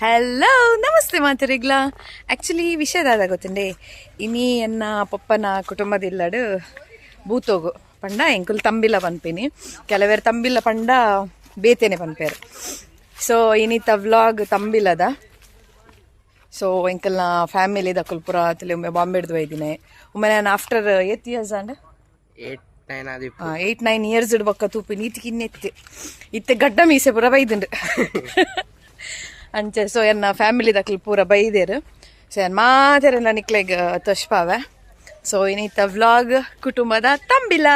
Hello ನಮಸ್ತೆ ಮಾತರಿಗ್ಲ. Actually ವಿಷಯದಾದ ಗೊತ್ತಂಡೆ ಇನಿ ಎನ್ನ ಪಪ್ಪನ ಕುಟುಂಬದಿಲ್ಲಡು ಬೂತೋಗು ಪಂಡ ಎಂಕುಲು ತಂಬಿಲ ಪನ್ಪೇನಿ, ಕೆಲವೇರು ತಂಬಿಲ ಪಂಡ ಬೇತೇನೆ ಪನ್ಪೇರು. ಸೊ ಇನಿತ ವ್ಲಾಗ್ ತಂಬಿಲದ. ಸೊ ಎಂಕಲ್ನ ಫ್ಯಾಮಿಲಿ ದಕ್ಕುಲು ಪುರ ತಿಳಿ ಒಮ್ಮೆ ಬಾಂಬೆ ಹಿಡ್ದು ಒಯ್ದಿನಿ. ಒಮ್ಮೆ ನಾನು ಆಫ್ಟರ್ 8 years ಅಂಡ್ 8-9 years ಇಡ್ಬಕ್ಕ ತೂಪಿ ನೀತಿಗೆ ಇನ್ನೆತ್ತೆ ಇತ್ತೆ ಗಡ್ಡ ಮೀಸೆ ಪೂರ ಬೈದುಂಡು ಅಂಚೆ. ಸೊ ಎನ್ನ ಫ್ಯಾಮಿಲಿ ದಕ್ಕಲು ಪೂರ ಬೈದೇರು. ಸೊ ಏನು ಮಾತೆರೆಲ್ಲ ನಿಕ್ಲೆಗ್ ತೊಷ್ಪಾವೆ. ಸೊ ಇನ್ನಿತ ವ್ಲಾಗ್ ಕುಟುಂಬದ ತಂಬಿಲ.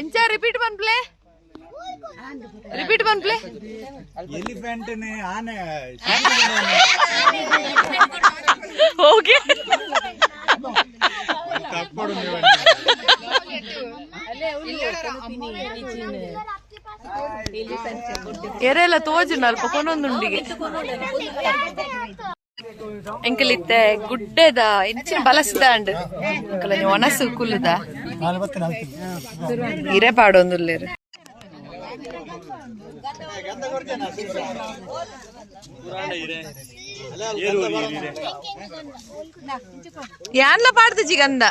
ಎಂಚ ರಿಪೀಟ್ ಬನ್ಪ್ಲೆ ಎಲಿಫೆಂಟ್ ಆನೆ ಹೋಗಿ ಎರೆಲ್ಲ ತೋಜುಂಡು ಅಲ್ಪ ಕೊನೊಂದುಂಡಿಗೆ ಎಂಕಲಿತ್ತೆ ಗುಡ್ಡೆದ ಎಂಚಿನ ಬಲಸ್ದಾಂಡ್ ಎಂಕಲ ಒನಸು ಕುಲ್ಲುದ ಇರೆ ಪಾಡೊಂದುಲ್ಲೇರು. ಯಾನ್ಲ ಪಾಡ್ದಜಿ ಗಂಧ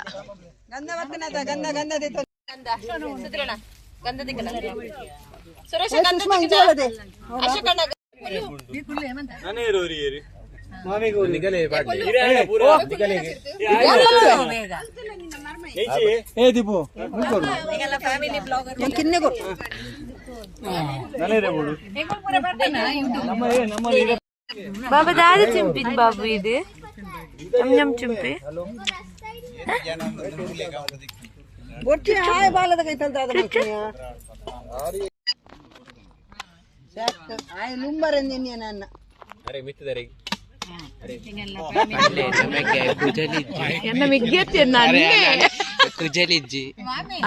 బాబా దాది చింపింది బాబు ఇది నమ్ చింపి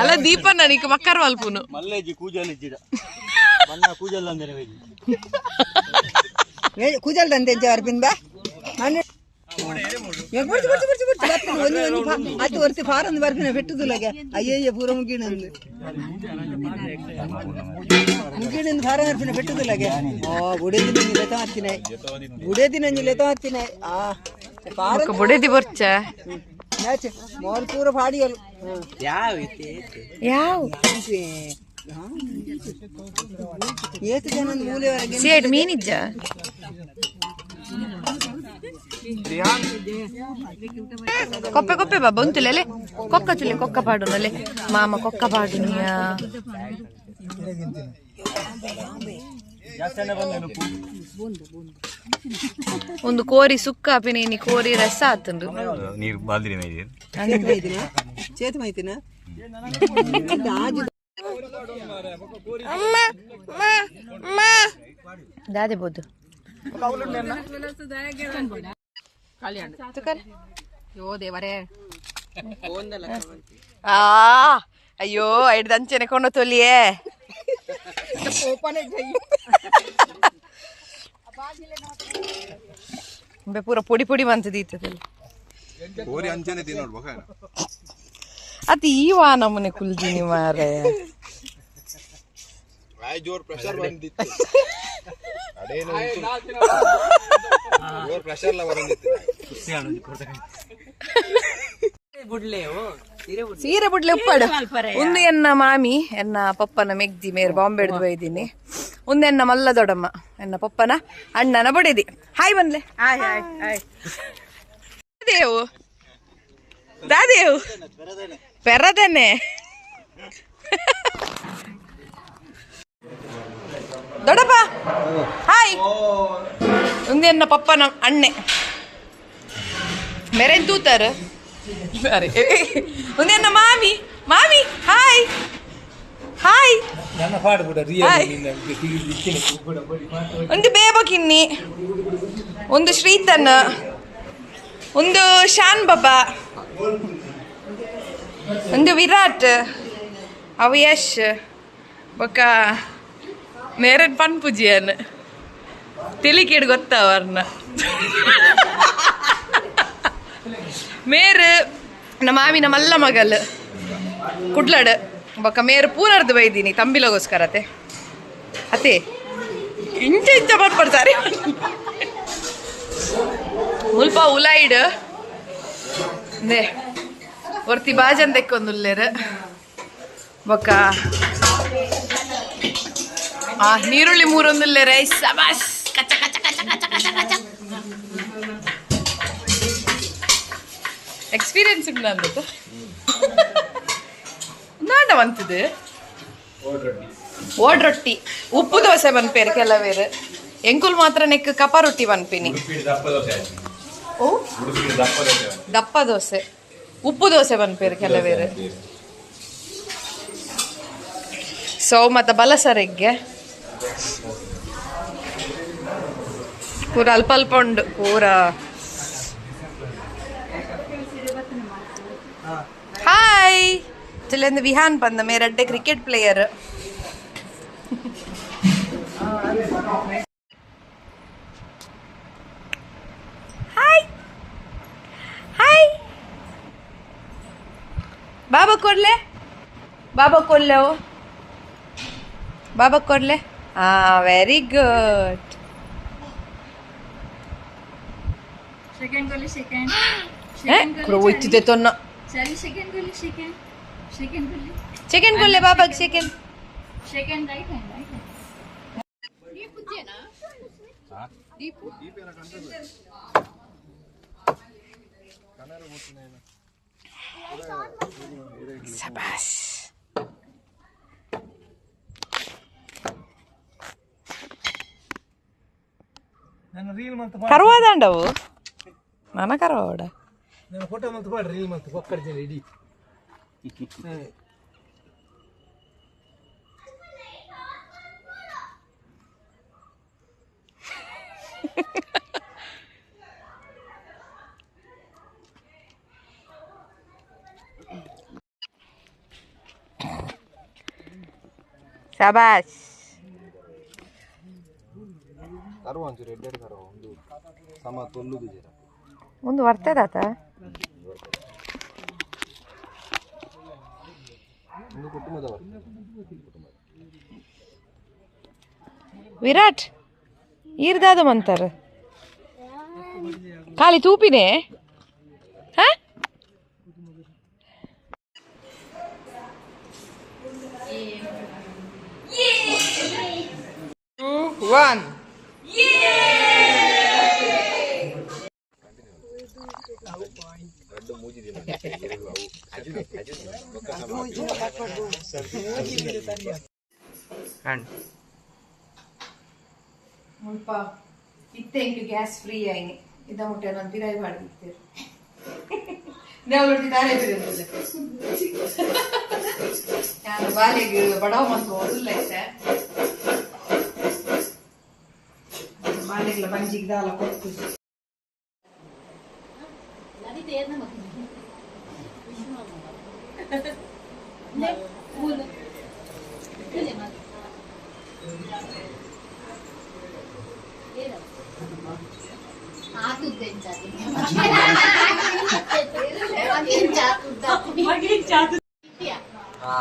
అలా దీపన్న నీకు మక్కర వల్పును కూజల్ దంతే అర్పిందా ಅದು ವರ್ತಿ ಫಾರೊಂದು ಬರ್ಪಿನ ಪೆಟ್ಟುದುಲಗೆ ಅಯ್ಯಯ್ಯ ಪೂರ ಮುಗಿಣಂದು ಫಾರ ಬರ್ಪಿನ ಪೆಟ್ಟುದುಲಗೆ ಬುಡೇದಿನ ಲೆತ ಹತ್ತಿನ ಬುಡೇದಿನ ಲೆತ ಹತ್ತಿನ ಬುಡೇದಿ ಬರ್ಚ ಮೋಲ್ ಪೂರ ಪಾಡಿಯಲು ಯಾವ ಏತು ಜನ ಮೂಲೆ ಸೇಡ್ ಮೀನಿಜ್ಜ కొప్ప కొప్ప బాబా ఉంతులే కొక్క చులే కొక్క పాడునలే మామ కొక్క పాడునియా ಒಂದು ಕೋರಿ ಸುಕ್ಕ ಪಿನೇನಿ ಕೋರಿ ರಸ ಆತುಂಡು ನೀರು ಬಾಲ್ದಿರಿ చేతి మైతిన దాదే బోదు ಅಯ್ಯೋ ಐದು ದಂಚನೆ ಕೊಂಡು ತೊಲಿಯೇ ಪೂರ ಪುಡಿ ಪುಡಿ ಬಂತದೀತದಲ್ಲಿ ಅದು ಈ ವಾ ನಮ್ಮನೆ ಕುಲ್ದಿನಿ ಮಾರೆ ಜೋರ್ ಪ್ರೆಷರ್ ಬಂದಿತ್ತು ಜೋರ್ ಪ್ರೆಷರ್ ಲ ಬರಂದಿತ್ತು ಸೀರೆ ಬುಡ್ಲೆ ಉಪ್ಪಾಡು ಒಂದು ಎನ್ನ ಮಾಮಿ ಎನ್ನ ಪಪ್ಪನ ಮೆಗ್ದಿ ಮೇರ್ ಬಾಂಬೆ ಹಿಡ್ದು ಒಯ್ದೀನಿ. ಒಂದು ಎನ್ನ ಮಲ್ಲ ದೊಡ್ಡಮ್ಮ ಎನ್ನ ಪಪ್ಪನ ಅಣ್ಣನ ಬಡಿದಿ. ಹಾಯ್ ಬಂದ್ಲೆ ದೇವು ದಾದೇವ್ ಪೆರದನೆ ದೊಡ್ಡಪ್ಪ ಹಾಯ್ ಒಂದೇನ ಪಪ್ಪನ ಅಣ್ಣೆ ಮೇರೆನ್ ತೂತಾರ ಅರೆ ಒಂದೇನ ಮಾಮಿ ಮಾಮಿ ಹಾಯ್ ಹಾಯ್ ಒಂದು ಬೇಬಕಿನ್ನಿ ಒಂದು ಶ್ರೀತನ್ ಒಂದು ಶಾನ್ ಬಾಬಾ ಒಂದು ವಿರಾಟ್ ಅವಯಶ್ ಬೊಕ್ಕ ಮೇರನ್ ಪನ್ಪುಜಿಯನ್ ತಿಳಿಕೇಡು ಗೊತ್ತವರ್ನ ಮೇರು ನಮ್ಮ ಮಾವಿನ ಮಲ್ಲ ಮಗಲ್ ಕುಡ್ಲಡ್ ಬೊಕ್ಕ ಮೇರು ಪೂನರ್ದು ಬೈದೀನಿ ತಂಬಿಲಗೋಸ್ಕರತೆ ಅತೆ ಇಂಚ ಇಂಚ ಬರ್ಪಡ್ತಾರೆ ಮುಲ್ಪ ಉಲಾಯ್ಡ್ ನೇ ಒರ್ತಿ ಬಾಜನ್ ತೆಕ್ಕೊಂದುಲ್ಲೇರು ಬೊಕ್ಕ ನೀರುಳ್ಳಿ ಮೂರೊಂದುಲ್ಲೇರೆ ಸಬಾಸ್ ಕಚ್ಚ ಕಚ್ಚ ಕಚ್ಚ ಕಚ್ಚ ಕಚ್ಚ ಕಚ್ಚ ಎಕ್ಸ್ಪೀರಿಯನ್ಸ್ ಉಂಟು ಅಂದದ್ದು ನಾಡ ಬಂತದು ಓಡ್ ರೊಟ್ಟಿ ಉಪ್ಪು ದೋಸೆ ಬನ್ಪೇರು ಕೆಲವೇರು ಎಂಕುಲ್ ಮಾತ್ರ ನೆಕ್ ಕಪ ರೊಟ್ಟಿ ಬನ್ಪಿನಿ ಓ ದಪ್ಪ ದೋಸೆ ಉಪ್ಪು ದೋಸೆ ಬನ್ಪೇರು ಕೆಲವೇರು ಸೊ ಮತ್ತು ಬಲಸರೆಗ್ಗೆ ಪೂರ ಅಲ್ಪ ಅಲ್ಪ ಉಂಡು ಪೂರ ಹಾಯ್ ಇಲ್ಲಿಂದ ವಿಹಾನ್ ಬಂದ ಮೇರಡ್ಡೆ ಕ್ರಿಕೆಟ್ ಪ್ಲೇಯರ್ ಹಾಯ್ ಹಾಯ್ ಬಾಬಾ ಕೊಡ್ಲೆ ಬಾಬಾ ಕೊಡ್ಲೆ ಬಾಬಾ ಕೊಡ್ಲೆ very good Second goli second. ಹೋಯ್ತಿದ್ದೆ ತೊನ್ನ Sorry, second goli second. Second goli. Chicken ಕೊಡ್ಲೆ ಬಾಬಾಗ್ chicken Second right hand, right hand. ಸಬಾಸ್ ಕರ್ವಾದಂಡವು ನನ್ನ ಕರ್ವಾಡ ನನ್ನ ಫೋಟೋ ಮತ್ತು ಬಾಡ್ರಿ ರೀಲ್ ಮತ್ತು ಪಕ್ಕಡ್ತೀನಿ ಇಡೀ ಸಬಾಸ್ ಕರುವ ಒಂಚೂರು ಎಡ್ಡೆಡ್ ಕರುವ ಒಂದು ಸಮ ತೊಲ್ಲುದು ಜರ ಒಂದು ಬರ್ತದಾತ ಒಂದು ಕುಟುಂಬದವರು ವಿರಾಟ್ ಈರ್ದಾದ ಮಂತಾರ ಖಾಲಿ ತೂಪಿನೇ ಹ ಒನ್ ಮುಲ್ಪ ಇತ್ತೆ ಇಂಟು ಗ್ಯಾಸ್ ಫ್ರೀ ಆಯ್ನಿ ಇದ ಮುಟ್ಟೆ ನಾನು ತಿರಾಯಿ ಮಾಡಿರ್ತೇವೆ ದೇವಲೊಟ್ಟಿದ್ದಾರೆ ನಾನು ಬಾಲಿಗೆ ಬಡವ ಮತ್ತು ಓದಿಲ್ಲ ಐತೆ ಬಾಲಿಗೆಲ್ಲ ಬಂಜಿಗೆ ದಾಲ ಕೊಟ್ಟು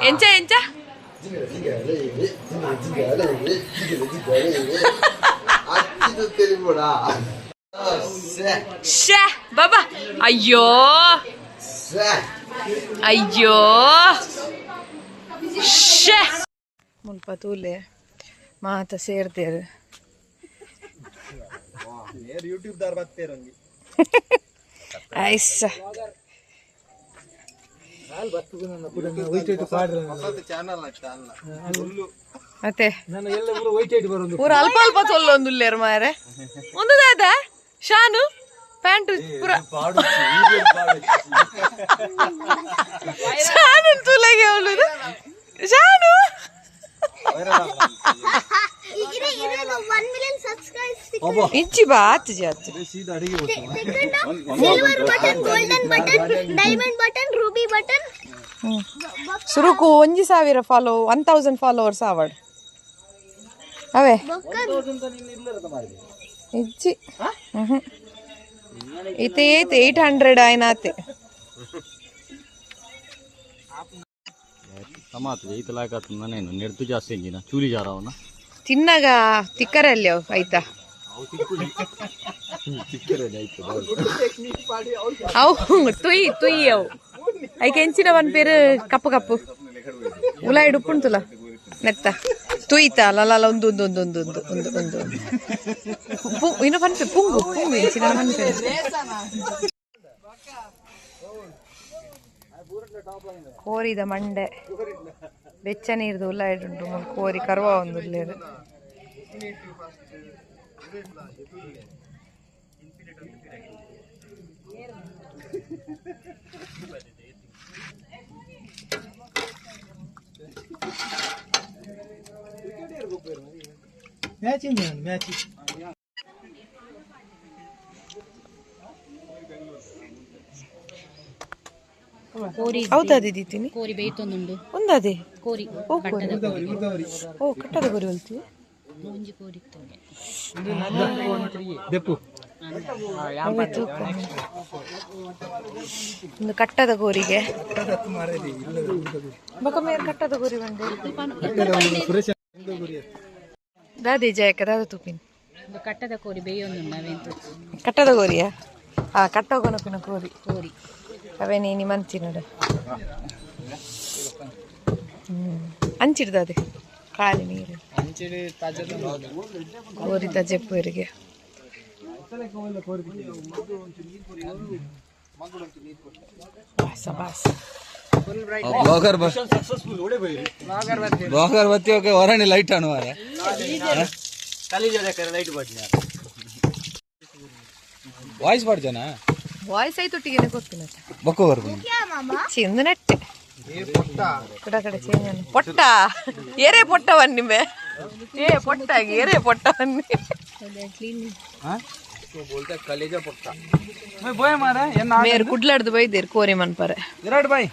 ಎಂಚ ಎಂಚ ಶ್ಯಾ ಬಾಬಾ ಅಯ್ಯೋ ಅಯ್ಯೋ ಶ್ಯಾ ಮುಲ್ಪ ತೂಲೆ ಮಾತ ಸೇರ್ತೇರು ಯೂಟ್ಯೂಬ್ ದಾರ್ ಬರ್ತೇರಂಗಿ ಐಸ ಮತ್ತೆ ನಾನು ಎಲ್ಲ ಪೂರ ವೈಟ್ ಐಟ್ ಬರೋದು ಪೂರ ಅಲ್ಪ ಅಲ್ಪ ತೊಲ್ಲೊಂದುಲ್ಲೇರು ಮಾರೆ ಒಂದು ದಾದ ಶಾನು ಪ್ಯಾಂಟ್ ಪೂರ ಶಾನು ತುಲೆಗೆ ಅವಳು ಶಾನು ಇಚ್ಚಿ ಬಾ ಆಚೆ ಆಚೆ ಸುರುಕು 1,000 ಫಾಲೋ 1,000 ಫಾಲೋವರ್ಸ್ ಆವಡ್ ಅವೇ ಇಚ್ಚಿ ಇತ್ತೆ 800 ಆಯ್ನಾತೆ ತಿನ್ನಾಗ ತಿಕ್ಕರಲ್ಲಿ ಅವು ಆಯ್ತಾ ಅವು ತುಯಿ ಅವು ಐಕೆ ಹೆಂಚಿನ ಒಂದ್ ಪೇರು ಕಪ್ಪು ಕಪ್ಪು ಉಲಾಯಿ ಉಪ್ಪುಂಟುಲ ನೆತ್ತ ತುಯ್ತಾ ಲಲ ಒಂದು ಒಂದು ಒಂದು ಒಂದು ಒಂದು ಒಂದು ಒಂದು ಇನ್ನು ಪನ್ಪೆ ಪುಂಗು ಪುಂಗು ಹೆಂಚಿನ ಪನ್ಪೆ ಕೋರಿದ ಮಂಡೆ ಬೆಚ್ಚ ನೀರ್ದು ಉಲ್ಲಾಯ್ಡುಂಟು ಕೋರಿ ಕರ್ವ ಒಂದು ಉಲ್ಲೇರು ಮ್ಯಾಚಿಂಗ್ ಮ್ಯಾಚಿಂಗ್ ಹೌದಾ ದಿದ್ದೀನಿ ಕೋರಿ ಬೇಯ್ತೊಂದುಂಡು ಒಂದದೇ ಕೋರಿ ಓ ಕಟ್ಟದ ಕೋರಿ ಹೊಲ್ತೀವಿ ಒಂಜಿ ಕೋರಿ ಇತ್ತೊಂಡೆ ದೆಪ್ಪು ಒಂದು ಕಟ್ಟದ ಕೋರಿಗೆ ಬೊಕಮೇರ್ ಕಟ್ಟದ ಕೋರಿ ಬಂದೆ ದಾದಿ ಜಯಕ ದಾದ ತುಪಿನ್ ಒಂದು ಕಟ್ಟದ ಕೋರಿ ಬೇಯೊಂದುಂಡು ಅವೆಂತು ಕಟ್ಟದ ಕೋರಿಯಾ ಆ ಕಟ್ಟೋಗನಪಿನ ಕೋರಿ ಕೋರಿ ಅವೇ ನೀನು ಮಂಚಿ ನೋಡ ಅಂಚಿಡ್ದದೆ ಖಾಲಿ ನೀರು ಕೋರಿ ತಜೆಪ್ಪರಿಗೆ ಬಾಸ ಬಾಸ ಬ್ಲಾಗರ್ ಬತ್ತಿ ಓಕೆ ಹೊರನೆ ಲೈಟ್ ಅನುವಾರ ವಾಯ್ಸ್ ಮಾಡ್ತಾನ ವಾಯ್ಸ್ ಆಯ್ತು ಒಟ್ಟಿಗೆ ಗೊತ್ತಿನ ಬಕ್ಕು ಬರ್ಬೋದು ಚಿಂದು ನೆಟ್ಟೆ ಕಡ ಕಡೆ ಚೇಂಜ್ ಪೊಟ್ಟ ಏರೇ ಪೊಟ್ಟವನ್ನಿಮೆ ಏ ಪೊಟ್ಟಾಗಿ ಏರೇ ಪೊಟ್ಟವನ್ನಿ ಮೇರ್ ಕುಡ್ಲಾಡ್ದು ಬೈದೇರ್ ಕೋರಿ ಮನ್ಪರೆ ವಿರಾಟ್ ಬಾಯ್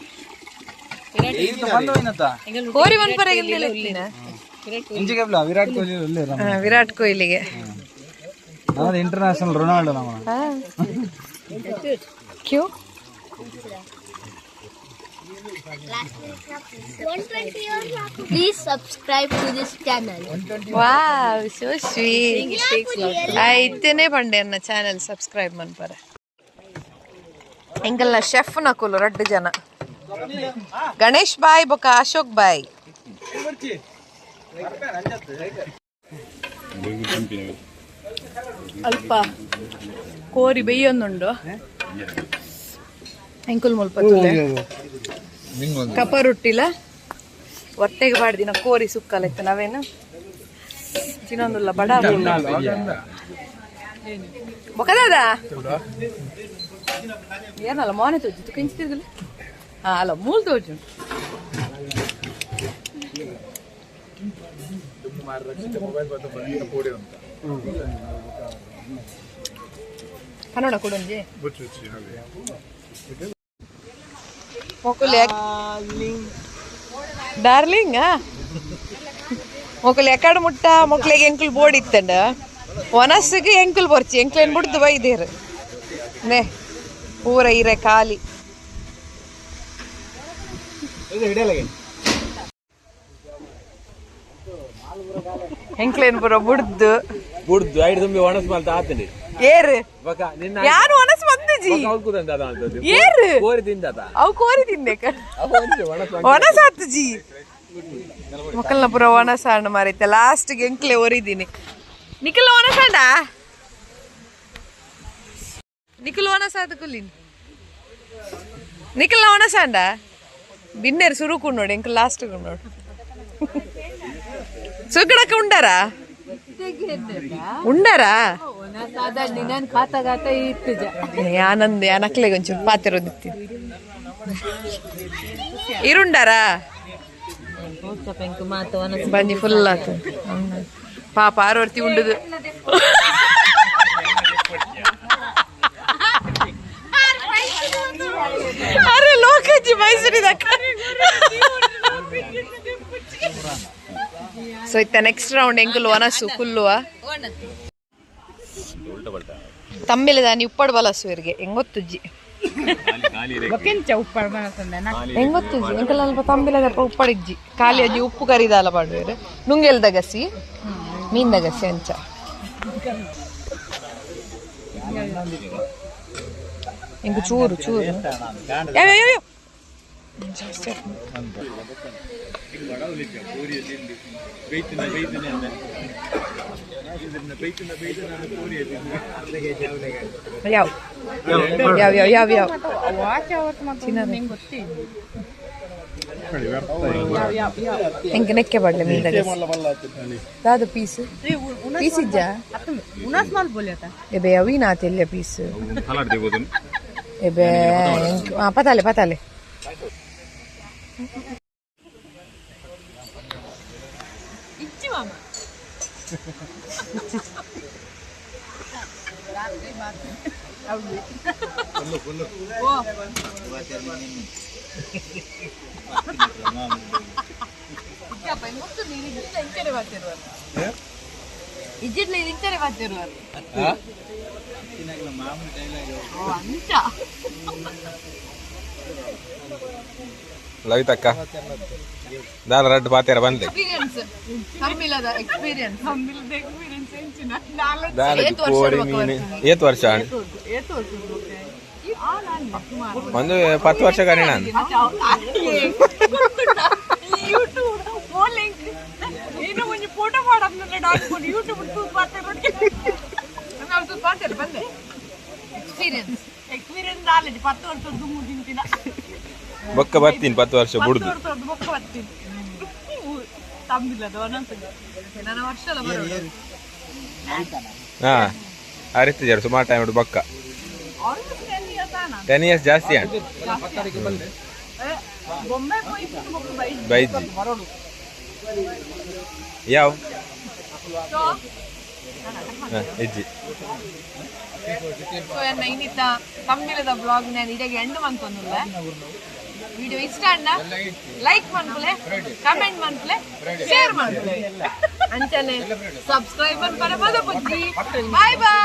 ಕೋರಿ ಮನ್ಪರೆ ವಿರಾಟ್ ಕೊಹ್ಲಿ ವಿರಾಟ್ ಕೊಹ್ಲಿಗೆ ಇಂಟರ್ನ್ಯಾಷನಲ್ ರೊನಾಲ್ಡೋ ನಮ್ಮ ಕ್ಯೂ Please subscribe to this channel. Wow so sweet ಆಯ್ತೇನೆ ಬಂಡೆ ಅನ್ನ ಚಾನೆಲ್ ಸಬ್ಸ್ಕ್ರೈಬ್ ಮನ್ಪರೆ ಎಂಗಲ್ನ ಶೆಫ್ ನಕುಲು ರಡ್ಡು ಜನ ಗಣೇಶ್ ಬಾಯ್ ಬೊಕ ಅಶೋಕ್ ಬಾಯ್ ಅಲ್ಪ ಕೋರಿ ಬೇಯೊಂದುಂಡು ಎಂಕುಲ್ ಮುಲ್ಪತ್ತುಲೆ ಕಪ ರೊಟ್ಟಿಲ ಹೊಟ್ಟೆಗೆ ಬಾಡ್ದಿನ ಕೋರಿ ಸುಕ್ಕಲೆತ್ತ ನಾವೇನು ತಿನ್ನೊಂದುಲ್ಲ ಬಡ ಬೊಕದಾದ ಏನಲ್ಲ ಮೋನೆ ತೋಜು ಕೆಂಚಿತಿರ್ಗಲ ಹಾ ಅಲ್ಲ ಮೂಲ್ ತೋಜು ಕನ್ನಡ ಕೊಡೊಂಜಿ ಮೊಕುಲೆ ಡಾರ್ಲಿಂಗ್ ಮೊಕುಲು ಎಕಡೆ ಮುಟ್ಟ ಮೊಕ್ಲಿಗೆ ಎಂಕುಲ್ ಬೋರ್ಡ್ ಇತ್ತಂಡ ಒನಸ್ಸಿಗೆ ಎಂಕುಲ್ ಬರ್ಚಿ ಎಂಕ್ಲೇನ್ ಬಿಡ್ದು ಬೈದೇರು ನೇ ಪೂರ ಇರೆ ಖಾಲಿ ಎಂಕ್ಲೇನ್ ಪೂರ ಬಿಡ್ದು ಬುಡ್ದು ಐದು ತುಂಬಿ ಒಣಸ್ ಮಲ್ತ ಆತಂಡಿ ಏರು ಯಾರು ಒನಸ್ ಬಂದಿಜಿ ಏರು ಕೋರಿ ತಿಂದ ಅವು ಕೋರಿ ತಿನ್ನೇಕ ಒನಸ್ ಆತಜಿ ಮಕ್ಕಳನ್ನ ಪುರ ಒಣಸ ಹಣ್ಣು ಮಾರೈತೆ ಲಾಸ್ಟ್ಗೆ ಎಂಕ್ಲೆ ಒರಿದೀನಿ ನಿಖಿಲ್ ಒಣಸಂಡ ನಿಖಿಲ್ ಒಣಸ ಅದು ಕುಲ್ಲಿನ್ ನಿಖಿಲ್ ಒಣಸಂಡ బిన్నెరు సురుకున్నాడు ఇంక లాస్ట్ ఉన్నాడు సుక్కడక్క ఉండారా ఉండారా ಆನಂದ್ ನಕ್ಲೆ ಒಂಚೂರು ಪಾತಿರೋದಿತ್ತು ಇರುಂಡಾರಾ ಬಂಜಿ ಫುಲ್ ಆತ ಪಾಪ ಆರೋರ್ತಿ ಉಂಡುದು ಅರೆ ಲೋಕಜ್ಜಿ ಮೈಸೂರಿದಕ್ಕ ಸೊ ಇತ್ತ ನೆಕ್ಸ್ಟ್ ರೌಂಡ್ ಎಂಕುಲು ಒನಸು ಕುಲ್ಲುವ ತಮ್ಮಿಲದಾನಿ ಉಪ್ಪಡ್ ಬಲಸು ಇವ್ರಿಗೆ ಹೆಂಗೊತ್ತುಜ್ಜಿ ಹೆಂಗೊತ್ತುಜ್ಜಿ ಎಂಕಲ್ ಅಲ್ಪ ತಮ್ಮಿಲದಪ್ಪ ಉಪ್ಪಡಿಜ್ಜಿ ಖಾಲಿ ಅಜ್ಜಿ ಉಪ್ಪು ಕರಿದಾಲ ಪಾಡುವೇರು ನುಂಗೆಲ್ದ ಗಸಿ ಮೀನ್ದ ಗಸಿ ಅಂಚ ಇಂಕ ಚೂರು ಚೂರು ಯಾವ ఇంక నెక్కే పడలే మీ దగ్గర దాదు పీస్ పీస్ ఇజ్జా ఎబే అవి నా తెల్ల పీస్ ఎబే పతాలే పతాలే ఇచ్చి మామ ಇಜ್ಜಿಡ್ಲಿ ಇಂಚರೆ ಬರ್ತಿರುವರು ಲವಿತಕ್ಕ ದಾಲ ರಡ್ಡು ಪಾತ್ಯಾರ ಬಂದೆ ಕೋರಿ ಮೀನು ಏತ್ ವರ್ಷ ಒಂದು 10 ವರ್ಷ ಕಾಣಿ ನಾನು ಬೊಕ್ಕ ಬರ್ತೀನಿ 10 ವರ್ಷ ಬಿಡುದು ಹಾ ಅರಿತಿದ್ದಾರೆ ಸುಮಾರು ಟೈಮ್ ಹಿಡಿದು ಬೊಕ್ಕ 10 years ಜಾಸ್ತಿ ಬೈಜಿ ಯಾವ ಹೆಜ್ಜಿ ಸೊ ಎನ್ನ ಇನ್ನಿತ್ತ ತಮ್ಮಿಲದ ಬ್ಲಾಗ್ ನಾನು ಇಡಗೆ ಎಂಡ್ ಮನ್ಕೊಂಡುಲ್ಲ ವಿಡಿಯೋ ಇಷ್ಟ ಅಣ್ಣ ಲೈಕ್ ಮನ್ಪುಲೆ ಕಮೆಂಟ್ ಮನ್ಪುಲೆ ಶೇರ್ ಮನ್ಪುಲೆ ಅಂಚನೆ ಸಬ್ಸ್ಕ್ರೈಬ್ ಮನ್ಪರೆ ಮದ ಬುಜ್ಜಿ ಬಾಯ್ ಬಾಯ್.